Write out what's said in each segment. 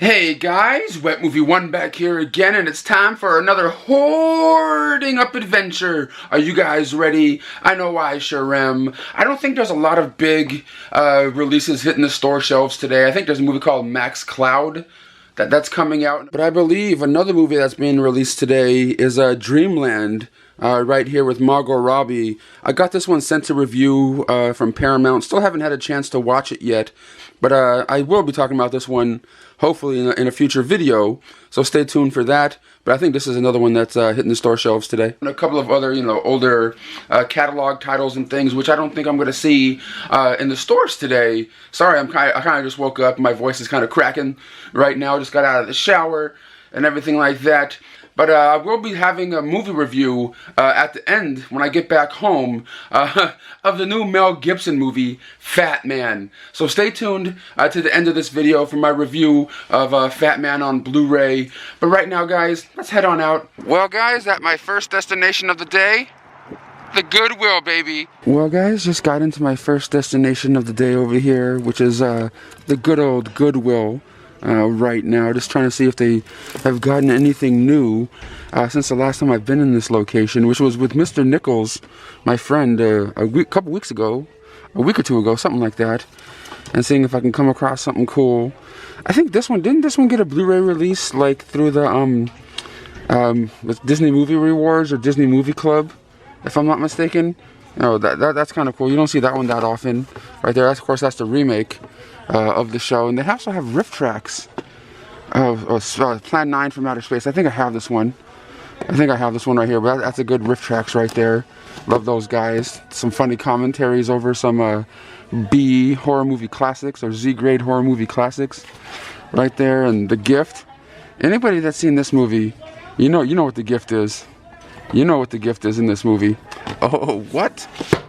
Hey guys, Wet Movie 1 back here again, and it's time for another hoarding up adventure. Are you guys ready? I know I sure am. I don't think there's a lot of big releases hitting the store shelves today. I think there's a movie called Max Cloud that's coming out. But I believe another movie that's being released today is Dreamland. Right here with Margot Robbie. I got this one sent to review from Paramount. Still haven't had a chance to watch it yet, but I will be talking about this one hopefully in a future video, so stay tuned for that. But I think this is another one that's hitting the store shelves today. And a couple of other, older catalog titles and things, which I don't think I'm going to see in the stores today. Sorry, I kind of just woke up. My voice is kind of cracking right now. Just got out of the shower and everything like that. But I will be having a movie review at the end, when I get back home, of the new Mel Gibson movie, Fatman. So stay tuned to the end of this video for my review of Fatman on Blu-ray. But right now, guys, let's head on out. Well, guys, at my first destination of the day, the Goodwill, baby. Well, guys, just got into my first destination of the day over here, which is the good old Goodwill. Right now, just trying to see if they have gotten anything new since the last time I've been in this location, which was with Mr. Nichols, my friend, a couple weeks ago, a week or two ago, something like that, and seeing if I can come across something cool. I think didn't this one get a Blu-ray release, like through the with Disney Movie Rewards or Disney Movie Club, if I'm not mistaken. No, that's kind of cool. You don't see that one that often, right there. Of course, that's the remake of the show, and they also have riff tracks of Plan 9 from Outer Space. I think I have this one. I think I have this one right here, but that's a good riff tracks right there. Love those guys. Some funny commentaries over some B horror movie classics or Z grade horror movie classics right there. And The Gift. Anybody that's seen this movie, you know what The Gift is. You know what The Gift is in this movie. Oh, what?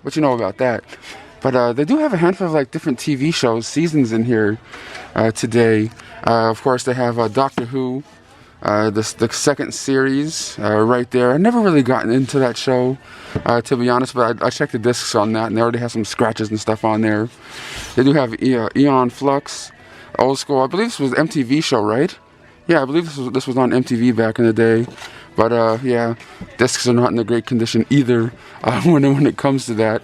What you know about that? But they do have a handful of like different TV shows, seasons in here today. Of course, they have Doctor Who, the second series right there. I've never really gotten into that show, to be honest, but I checked the discs on that, and they already have some scratches and stuff on there. They do have Eon Flux, old school. I believe this was an MTV show, right? Yeah, I believe this was on MTV back in the day. But yeah, discs are not in a great condition either when it comes to that.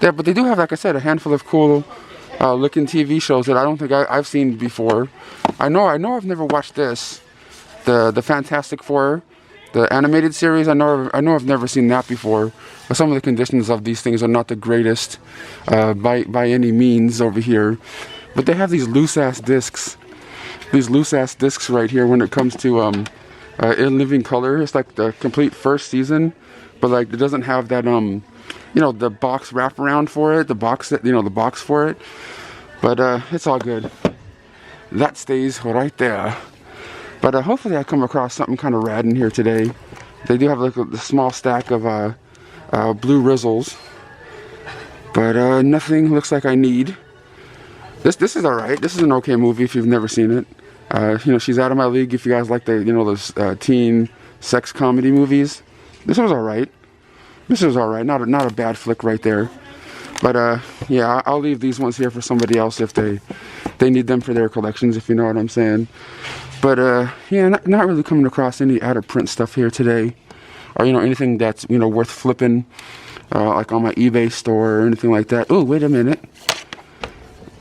Yeah, but they do have, like I said, a handful of cool looking TV shows that I don't think I've seen before. I know I've never watched this, the Fantastic Four, the animated series. I know I've never seen that before. But some of the conditions of these things are not the greatest by any means over here. But they have these loose ass discs right here when it comes to in living color. It's like the complete first season, but like it doesn't have that the box wraparound for it, the box for it. But it's all good. That stays right there. But hopefully I come across something kind of rad in here today. They do have like a small stack of blue Rizzles, but nothing looks like I need. This is alright. This is an okay movie if you've never seen it. She's out of my league if you guys like those teen sex comedy movies. This was alright. Not a bad flick right there. But yeah, I'll leave these ones here for somebody else if they need them for their collections, if you know what I'm saying. But yeah, not really coming across any out of print stuff here today, or anything that's worth flipping, like on my eBay store or anything like that. Oh, wait a minute.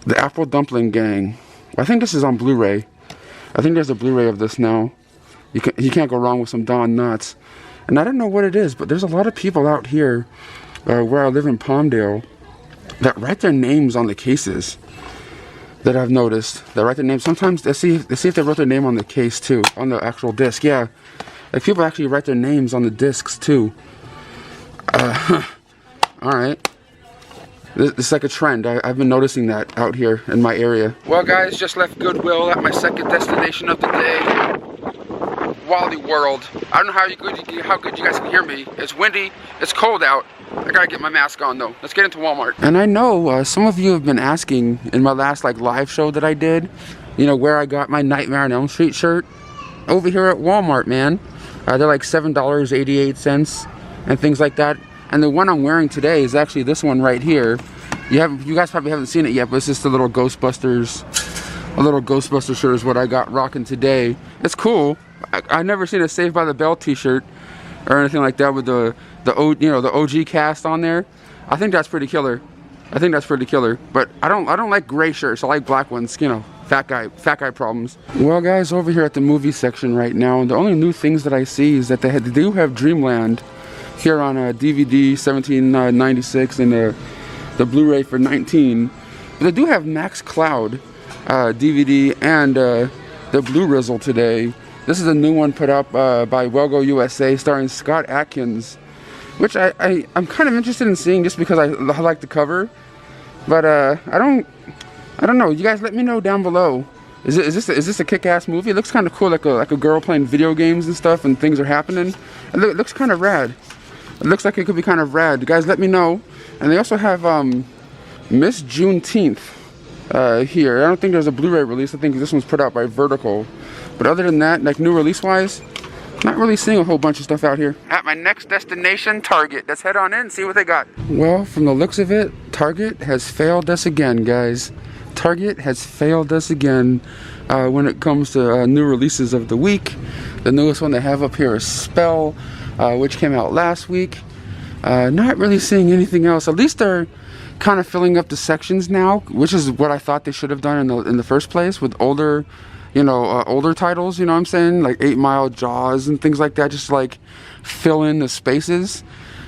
The Apple Dumpling Gang. I think this is on Blu-ray. I think there's a Blu-ray of this now. You can't go wrong with some Don Knotts. And I don't know what it is, but there's a lot of people out here where I live in Palmdale that write their names on the cases. That I've noticed. They write their names. Sometimes they see if they wrote their name on the case too, on the actual disc. Yeah, like people actually write their names on the discs too. All right. It's like a trend. I've been noticing that out here in my area. Well, guys, just left Goodwill at my second destination of the day, Wally World. I don't know how good you guys can hear me. It's windy. It's cold out. I gotta get my mask on though. Let's get into Walmart. And I know some of you have been asking in my last live show that I did, where I got my Nightmare on Elm Street shirt. Over here at Walmart, man. They're like $7.88 and things like that. And the one I'm wearing today is actually this one right here. You guys probably haven't seen it yet, but it's just the little Ghostbusters A little Ghostbuster shirt is what I got rocking today. It's cool. I never seen a Saved by the Bell t-shirt or anything like that with the OG cast on there. I think that's pretty killer. I think that's pretty killer. But I don't like gray shirts. I like black ones. You know, fat guy problems. Well, guys, over here at the movie section right now, the only new things that I see is that they do have Dreamland here on a DVD 1796 and the Blu-ray for 19. But they do have Max Cloud DVD and the Blue Rizzle today. This is a new one put up by Wellgo USA starring Scott Adkins, which I'm kind of interested in seeing just because I like the cover. But I don't know. You guys let me know down below. Is this a kick-ass movie? It looks kind of cool, like a girl playing video games and stuff and things are happening. It looks kind of rad. It looks like it could be kind of rad. You guys let me know. And they also have Miss Juneteenth here. I don't think there's a Blu-ray release. I think this one's put out by Vertical. But other than that, like new release-wise, not really seeing a whole bunch of stuff out here. At my next destination, Target. Let's head on in and see what they got. Well, from the looks of it, Target has failed us again, guys. Target has failed us again when it comes to new releases of the week. The newest one they have up here is Spell, which came out last week. Not really seeing anything else. At least they're kind of filling up the sections now, which is what I thought they should have done in the first place with older, older titles. You know what I'm saying? Like 8 Mile, Jaws, and things like that. Just like fill in the spaces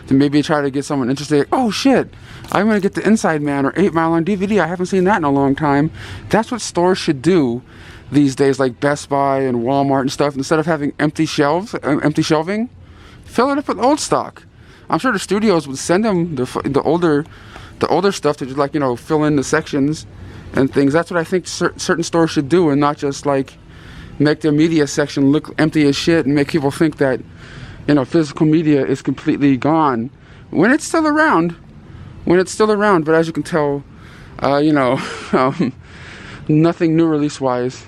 to maybe try to get someone interested. Like, oh shit, I'm gonna get the Inside Man or 8 Mile on DVD. I haven't seen that in a long time. That's what stores should do these days, like Best Buy and Walmart and stuff. Instead of having empty shelving, fill it up with old stock. I'm sure the studios would send them the older stuff to just like fill in the sections and things. That's what I think certain stores should do, and not just like make their media section look empty as shit and make people think that physical media is completely gone when it's still around. But as you can tell, nothing new release wise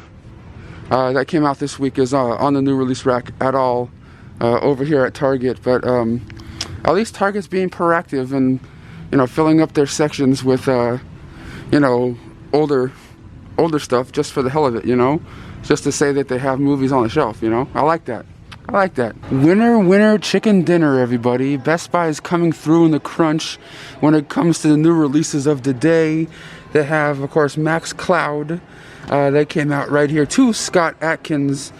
that came out this week is on the new release rack at all over here at Target. But at least Target's being proactive and filling up their sections with older stuff just for the hell of it, just to say that they have movies on the shelf. I like that. Winner chicken dinner, everybody. Best Buy is coming through in the crunch when it comes to the new releases of the day. They have, of course, Max Cloud. That came out right here. 2 Scott Adkins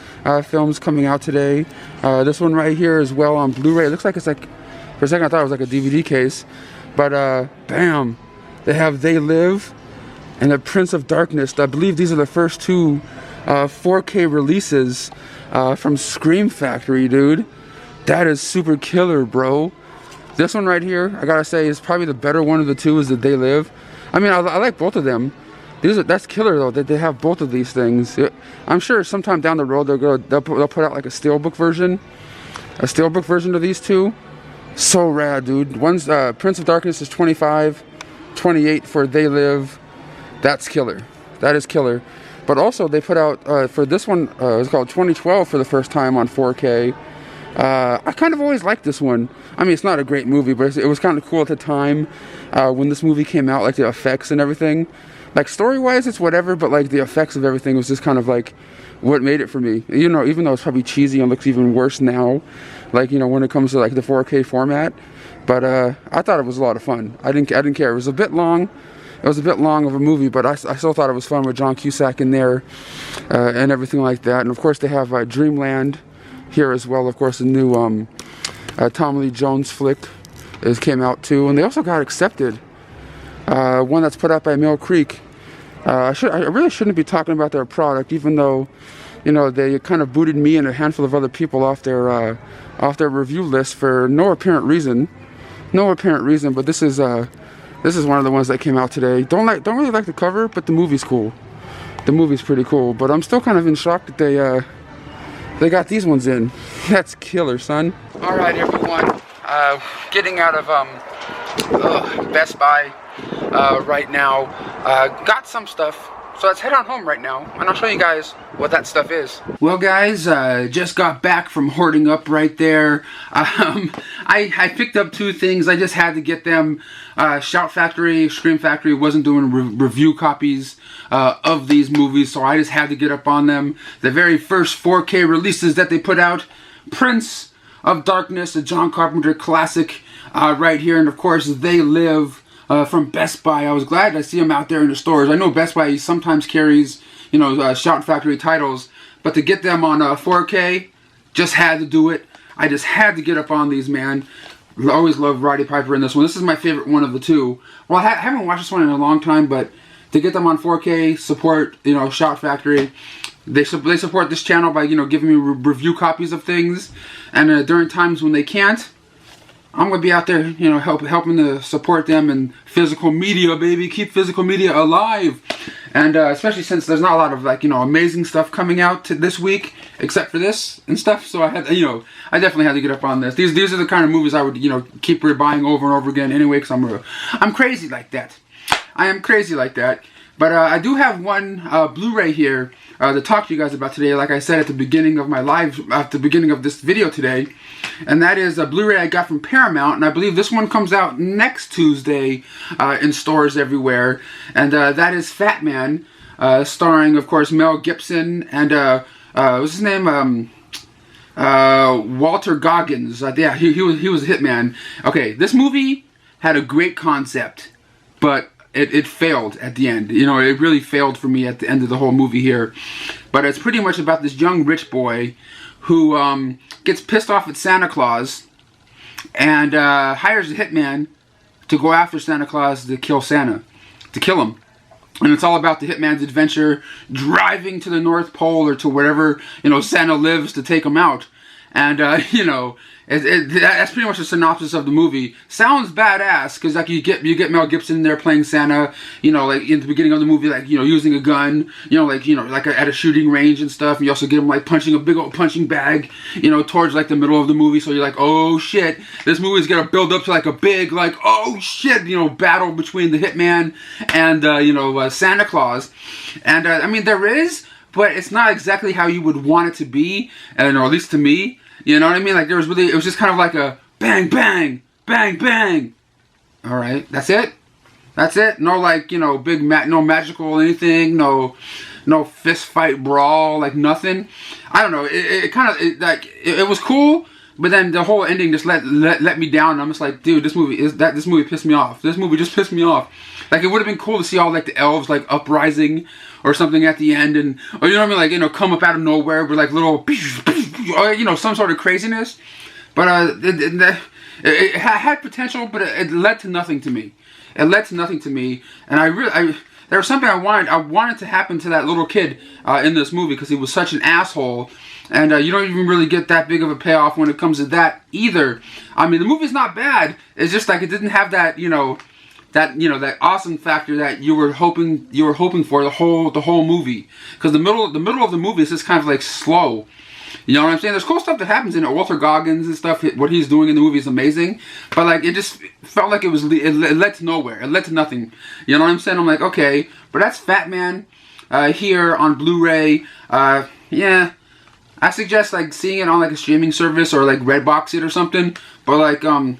films coming out today. This one right here as well on Blu-ray. It looks like it's like, for a second I thought it was like a DVD case. But bam, they have They Live and The Prince of Darkness. I believe these are the first 2 4K releases from Scream Factory, dude. That is super killer, bro. This one right here, I gotta say, is probably the better one of the 2 is the They Live. I mean, I like both of them. That's killer though, that they have both of these things. I'm sure sometime down the road they'll put out like a Steelbook version of these 2. So rad, dude. One's Prince of Darkness is $25, $28 for They Live. That's killer. That is killer. But also they put out for this one, it's called 2012 for the first time on 4K. I kind of always liked this one. I mean, it's not a great movie, but it was kind of cool at the time when this movie came out, like the effects and everything. Like story-wise, it's whatever, but like the effects of everything was just kind of like what made it for me. Even though it's probably cheesy and looks even worse now, like when it comes to like the 4K format. But I thought it was a lot of fun. I didn't care. It was a bit long. It was a bit long of a movie, but I still thought it was fun with John Cusack in there and everything like that. And of course, they have Dreamland here as well. Of course, the new Tommy Lee Jones flick came out too, and they also got Accepted. One that's put out by Mill Creek. I really shouldn't be talking about their product, even though, they kind of booted me and a handful of other people off their review list for no apparent reason. But this is one of the ones that came out today. Don't really like the cover, but the movie's cool. The movie's pretty cool. But I'm still kind of in shock that they got these ones in. That's killer, son. All right, everyone. Getting out of Best Buy right now. Got some stuff So let's head on home right now, and I'll show you guys what that stuff is. Well guys, just got back from hoarding up right there. I picked up two things. I just had to get them. Shout Factory, Scream Factory wasn't doing review copies of these movies, so I just had to get up on them. The very first 4K releases that they put out, Prince of Darkness, a John Carpenter classic right here, and of course They Live. From Best Buy. I was glad to see them out there in the stores. I know Best Buy sometimes carries, you know, Shout Factory titles, but to get them on 4K, just had to do it. I just had to get up on these, man. I always loved Roddy Piper in this one. This is my favorite one of the two. Well, I haven't watched this one in a long time, but to get them on 4K, support, you know, Shout Factory. They support this channel by, you know, giving me review copies of things, and during times when they can't, I'm going to be out there, you know, helping to support them in physical media, baby. Keep physical media alive. And especially since there's not a lot of, like, you know, amazing stuff coming out this week, except for this and stuff. So I had, you know, I definitely had to get up on this. These are the kind of movies I would, you know, keep rebuying over and over again anyway, because I'm crazy like that. I am crazy like that. But I do have one Blu-ray here to talk to you guys about today, like I said at the beginning of my at the beginning of this video today. And that is a Blu-ray I got from Paramount, and I believe this one comes out next Tuesday in stores everywhere. And that is Fatman, starring, of course, Mel Gibson and, what's his name? Walter Goggins. Yeah, he was a hitman. Okay, this movie had a great concept, but it failed at the end. You know, it really failed for me at the end of the whole movie here. But it's pretty much about this young rich boy who gets pissed off at Santa Claus and hires a hitman to go after Santa Claus to kill him. And it's all about the hitman's adventure driving to the North Pole or to wherever, you know, Santa lives to take him out. And, you know, that's pretty much the synopsis of the movie. Sounds badass, because, like, you get Mel Gibson there playing Santa, you know, like, in the beginning of the movie, like, you know, using a gun, you know, like at a shooting range and stuff. And you also get him, like, punching a big old punching bag, you know, towards, like, the middle of the movie. So you're like, oh, shit, this movie's gonna build up to, like, a big, like, oh, shit, you know, battle between the hitman and, you know, Santa Claus. And, I mean, there is, but it's not exactly how you would want it to be, or at least to me. You know what I mean? Like, it was just kind of like a bang, bang, bang, bang. Alright, that's it? That's it? No, like, you know, no magical anything, no fist fight brawl, like, nothing. I don't know, it was cool, but then the whole ending just let me down, and I'm just like, dude, this movie pissed me off. This movie just pissed me off. Like, it would have been cool to see all, like, the elves, like, uprising or something at the end, and, or, you know what I mean, like, you know, come up out of nowhere with, like, little, you know, some sort of craziness. But it had potential, but it led to nothing to me. It led to nothing to me, and there was something I wanted to happen to that little kid in this movie, because he was such an asshole. And you don't even really get that big of a payoff when it comes to that either. I mean, the movie's not bad. It's just like it didn't have that, you know, that awesome factor that you were hoping for the whole movie. Because the middle of the movie is just kind of like slow. You know what I'm saying? There's cool stuff that happens in it. Walter Goggins and stuff, what he's doing in the movie is amazing. But, like, it just felt like it led to nowhere. It led to nothing. You know what I'm saying? I'm like, okay. But that's Fatman here on Blu-ray. Yeah. I suggest, like, seeing it on, like, a streaming service or, like, Redbox it or something. But, like, you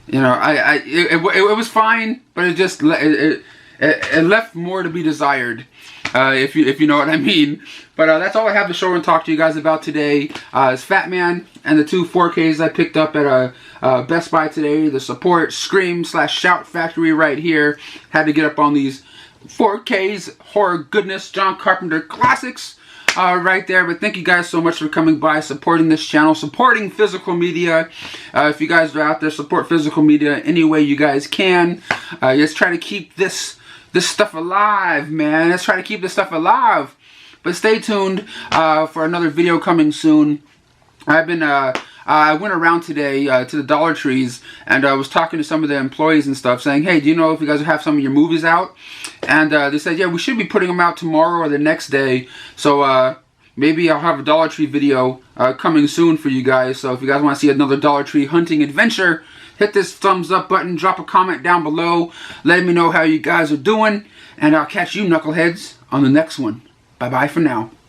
know, it was fine. But it just, it left more to be desired. If you know what I mean. But that's all I have to show and talk to you guys about today. Is Fatman and the two 4Ks I picked up at Best Buy today. The support Scream/Shout Factory right here. Had to get up on these 4Ks, horror goodness, John Carpenter classics right there. But thank you guys so much for coming by, supporting this channel, supporting physical media. If you guys are out there, support physical media any way you guys can. Let's try to keep this stuff alive, man. Let's try to keep this stuff alive. But stay tuned for another video coming soon. I went around today to the Dollar Trees, and I was talking to some of the employees and stuff, saying, hey, do you know if you guys have some of your movies out? And they said, yeah, we should be putting them out tomorrow or the next day. So maybe I'll have a Dollar Tree video coming soon for you guys. So if you guys want to see another Dollar Tree hunting adventure, hit this thumbs up button, drop a comment down below, let me know how you guys are doing, and I'll catch you knuckleheads on the next one. Bye-bye for now.